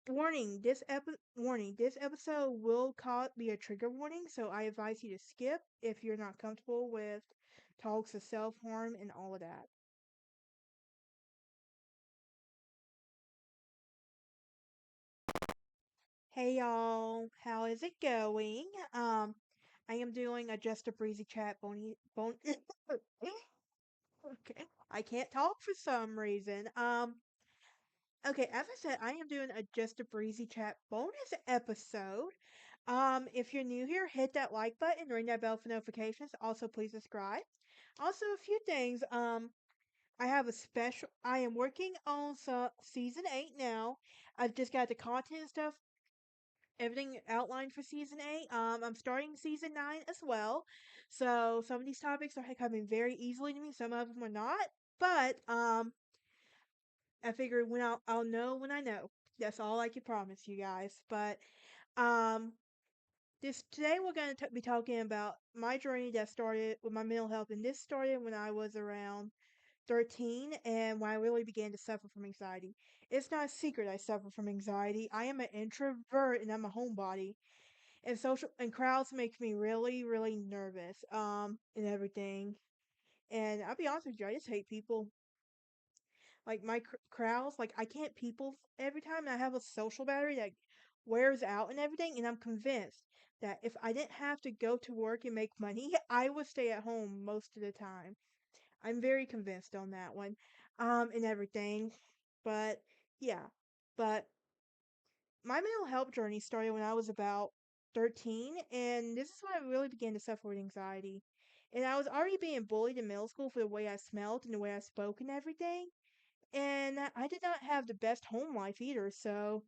Warning. This episode will be a trigger warning, so I advise you to skip if you're not comfortable with talks of self harm and all of that. Hey y'all, how is it going? I am doing a just a breezy chat okay. I can't talk for some reason. Okay, as I said, I am doing a just a breezy chat bonus episode. If you're new here, hit that like button, ring that bell for notifications. Also, please subscribe. Also, a few things. I have a special. I am working on season 8 now. I've just got the content and stuff, everything outlined for season 8. I'm starting season 9 as well. So some of these topics are coming very easily to me. Some of them are not. But I figure when I'll know when I know. That's all I can promise you guys. But um, this today we're going to be talking about my journey that started with my mental health, and this started when I was around 13 and when I really began to suffer from anxiety. It's not a secret I suffer from anxiety. I am an introvert and I'm a homebody. And social and crowds make me really, really nervous. And everything. And I'll be honest with you, I just hate people. Like my crowds, like I can't people every time. And I have a social battery that wears out and everything. And I'm convinced that if I didn't have to go to work and make money, I would stay at home most of the time. I'm very convinced on that one, and everything. But yeah, but my mental health journey started when I was about 13, and this is when I really began to suffer with anxiety. And I was already being bullied in middle school for the way I smelled and the way I spoke and everything. And I did not have the best home life either, so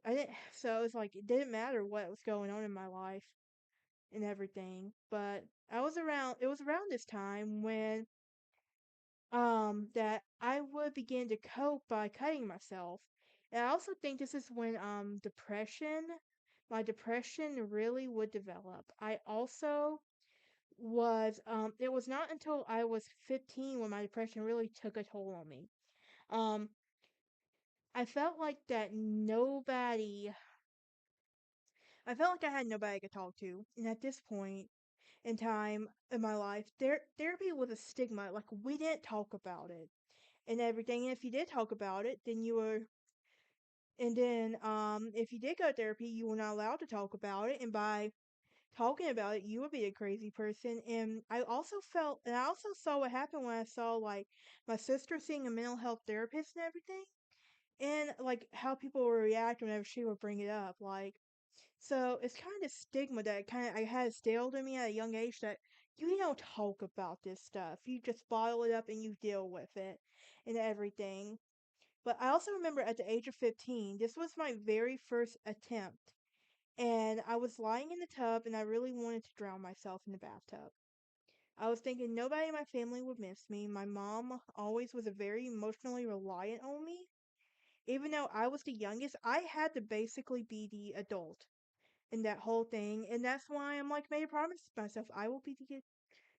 I didn't. So it's like it didn't matter what was going on in my life and everything. But I was around. It was around this time when that I would begin to cope by cutting myself. And I also think this is when my depression really would develop. I also was it was not until I was 15 when my depression really took a toll on me. Um I felt like that nobody I felt like I had nobody I could talk to. And at this point in time in my life, therapy was a stigma. Like we didn't talk about it and everything. And if you did talk about it, then you were, and then if you did go to therapy, you were not allowed to talk about it. And by talking about it, you would be a crazy person. And I also saw what happened when I saw like my sister seeing a mental health therapist and everything, and like how people would react whenever she would bring it up. Like, so it's kind of stigma that kind of I had instilled in me at a young age that you don't talk about this stuff. You just bottle it up and you deal with it and everything. But I also remember at the age of 15, this was my very first attempt. And I was lying in the tub and I really wanted to drown myself in the bathtub. I was thinking nobody in my family would miss me. My mom always was a very emotionally reliant on me. Even though I was the youngest, I had to basically be the adult in that whole thing. And that's why I'm like made a promise to myself. I will be the kid.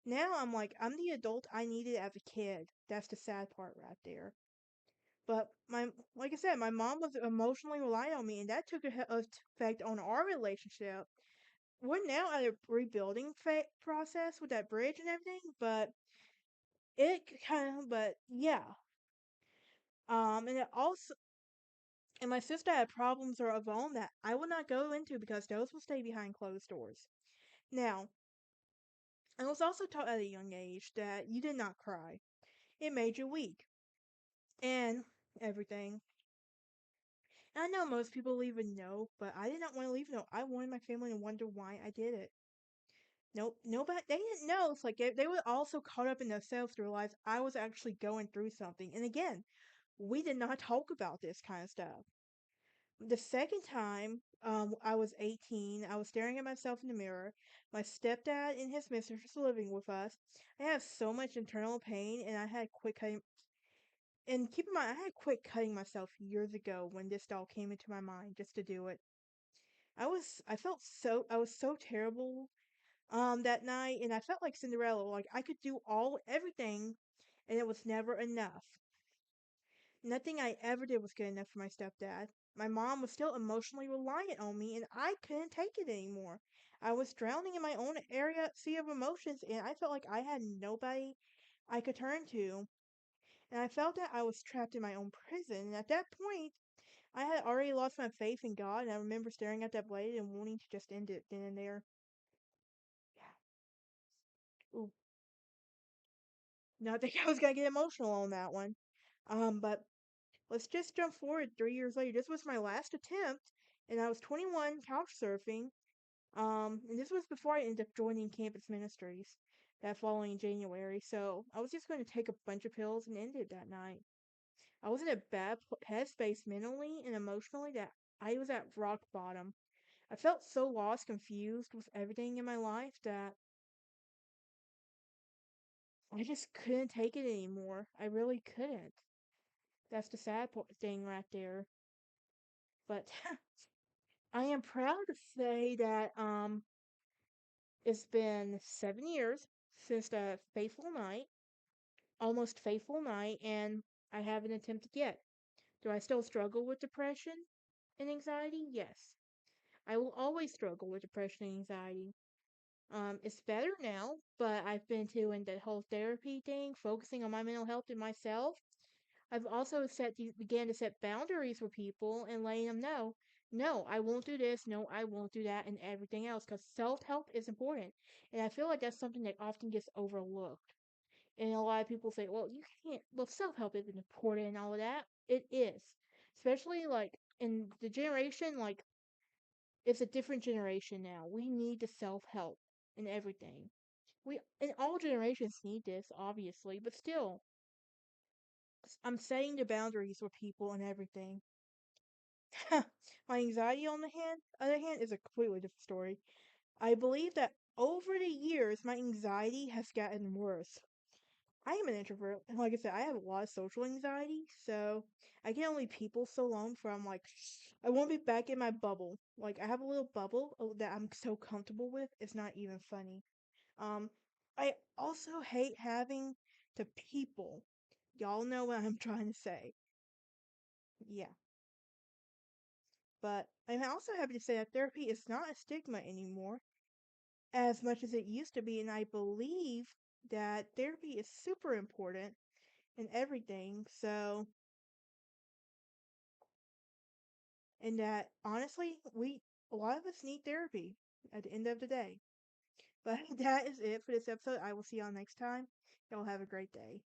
Now I'm like, I'm the adult I needed as a kid. That's the sad part right there. But like I said, my mom was emotionally reliant on me, and that took effect on our relationship. We're now at a rebuilding process with that bridge and everything, but but yeah. And it also, and my sister had problems of her own that I will not go into because those will stay behind closed doors. Now, I was also taught at a young age that you did not cry. It made you weak and everything. I know most people leave a note, but I did not want to leave a note. I wanted my family to wonder why I did it. Nope, nobody, they didn't know. It's like they were also caught up in themselves to realize I was actually going through something. And again, we did not talk about this kind of stuff. The second time, I was 18. I was staring at myself in the mirror. My stepdad and his mistress were living with us. I have so much internal pain, and I had quit cutting. And keep in mind, I had quit cutting myself years ago when this all came into my mind just to do it. I was so terrible that night, and I felt like Cinderella. Like I could do everything, and it was never enough. Nothing I ever did was good enough for my stepdad. My mom was still emotionally reliant on me, and I couldn't take it anymore. I was drowning in my own area sea of emotions, and I felt like I had nobody I could turn to. And I felt that I was trapped in my own prison. And at that point, I had already lost my faith in God, and I remember staring at that blade and wanting to just end it then and there. Yeah. Ooh, not think I was gonna get emotional on that one. But let's just jump forward 3 years later. This was my last attempt, and I was 21, couch surfing. And this was before I ended up joining campus ministries that following January. So I was just going to take a bunch of pills and end it that night. I was in a bad headspace mentally and emotionally that I was at rock bottom. I felt so lost, confused with everything in my life that I just couldn't take it anymore. I really couldn't. That's the sad thing right there. But I am proud to say that it's been 7 years since the fateful night, almost fateful night, and I haven't attempted yet. Do I still struggle with depression and anxiety? Yes. I will always struggle with depression and anxiety. It's better now, but I've been doing the whole therapy thing, focusing on my mental health and myself. I've also began to set boundaries for people and letting them know, no, I won't do this, no, I won't do that, and everything else, because self-help is important. And I feel like that's something that often gets overlooked. And a lot of people say, well, you can't, well, self-help isn't important and all of that. It is. Especially, like, in the generation, like, it's a different generation now. We need the self-help and everything. And all generations need this, obviously, but still, I'm setting the boundaries with people and everything. My anxiety, on the other hand, is a completely different story. I believe that over the years, my anxiety has gotten worse. I am an introvert, and like I said, I have a lot of social anxiety, so I can only people so long from like I won't be back in my bubble. Like I have a little bubble that I'm so comfortable with. It's not even funny. Um, I also hate having to people. Y'all know what I'm trying to say. Yeah. But I'm also happy to say that therapy is not a stigma anymore as much as it used to be, and I believe that therapy is super important in everything. So, and that honestly, a lot of us need therapy at the end of the day. But that is it for this episode. I will see y'all next time. Y'all have a great day.